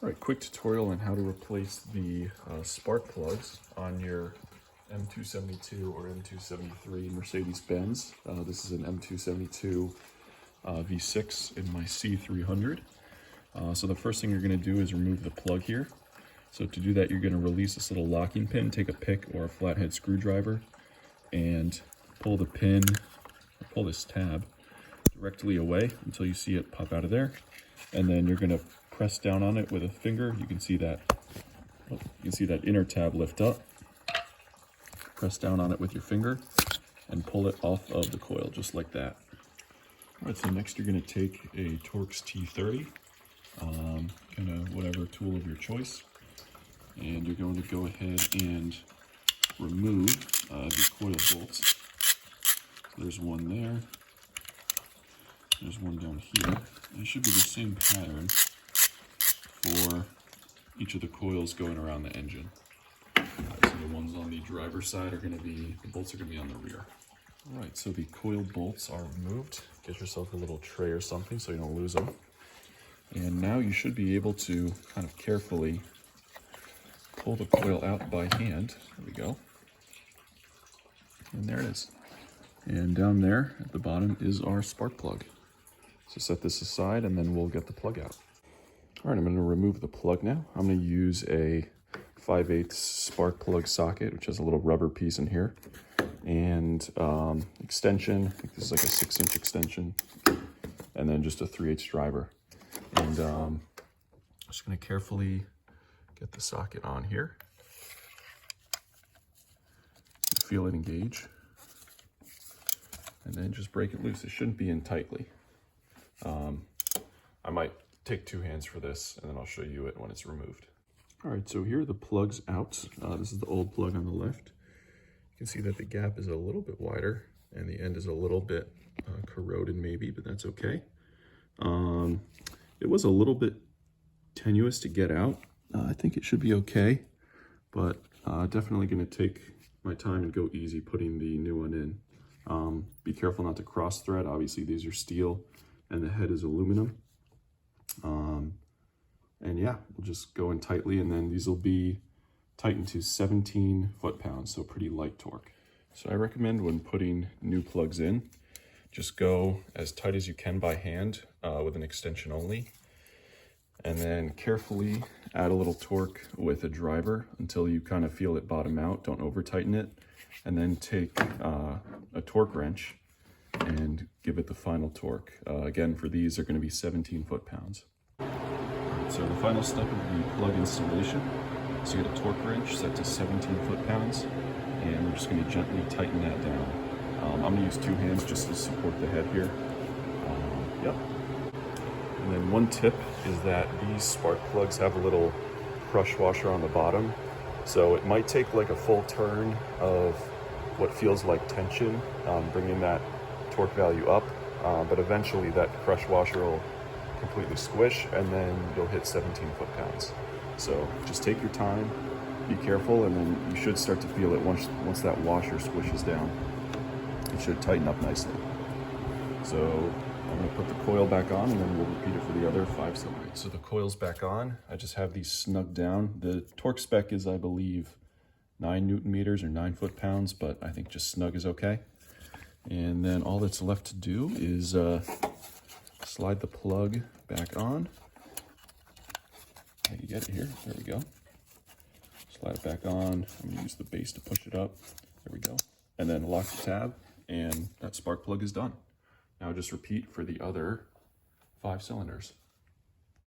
All right, quick tutorial on how to replace the spark plugs on your M272 or M273 Mercedes-Benz. This is an M272 V6 in my C300. So the first thing you're going to do is remove the plug here. So to do that, you're going to release this little locking pin, take a pick or a flathead screwdriver, and pull the pin, or pull this tab directly away until you see it pop out of there. And then you're going to press down on it with a finger. You can see that inner tab lift up. Press down on it with your finger and pull it off of the coil just like that. All right, so next you're going to take a Torx T30, kind of whatever tool of your choice, and you're going to go ahead and remove the coil bolts. So there's one there. There's one down here. It should be the same pattern for each of the coils going around the engine. So the ones on the driver's side are going to be, the bolts are going to be on the rear. All right, so the coil bolts are removed. Get yourself a little tray or something so you don't lose them. And now you should be able to kind of carefully pull the coil out by hand. There we go. And there it is. And down there at the bottom is our spark plug. So set this aside and then we'll get the plug out. All right, I'm going to remove the plug now. I'm going to use a 5/8 spark plug socket, which has a little rubber piece in here, and extension. I think this is like a 6-inch extension, and then just a 3/8 driver. And I'm just going to carefully get the socket on here. Feel it engage, and then just break it loose. It shouldn't be in tightly. I might take 2 hands for this, and then I'll show you it when it's removed. All right, so here are the plugs out. This is the old plug on the left. You can see that the gap is a little bit wider, and the end is a little bit corroded maybe, but that's okay. It was a little bit tenuous to get out. I think it should be okay, but definitely gonna take my time and go easy putting the new one in. Be careful not to cross thread. Obviously these are steel and the head is aluminum. And yeah, we'll just go in tightly, and then these will be tightened to 17 foot-pounds, so pretty light torque. So I recommend when putting new plugs in, just go as tight as you can by hand with an extension only, and then carefully add a little torque with a driver until you kind of feel it bottom out. Don't over tighten it, and then take a torque wrench and give it the final torque. Again, for these, they're going to be 17 foot-pounds. So the final step of the plug installation is you get a torque wrench set to 17 foot-pounds, and we're just going to gently tighten that down. I'm going to use 2 hands just to support the head here. Yep. And then one tip is that these spark plugs have a little crush washer on the bottom, so it might take like a full turn of what feels like tension, bringing that torque value up, but eventually that crush washer will completely squish, and then you'll hit 17 foot-pounds. So just take your time, be careful, and then you should start to feel it once that washer squishes down. It should tighten up nicely. So I'm going to put the coil back on, and then we'll repeat it for the other 5 cylinders. So the coil's back on. I just have these snugged down. The torque spec is, I believe, 9 Newton meters or 9 foot-pounds, but I think just snug is okay. And then all that's left to do is slide the plug back on. How do you get it here? There we go. Slide it back on. I'm going to use the base to push it up. There we go. And then lock the tab, and that spark plug is done. Now just repeat for the other 5 cylinders.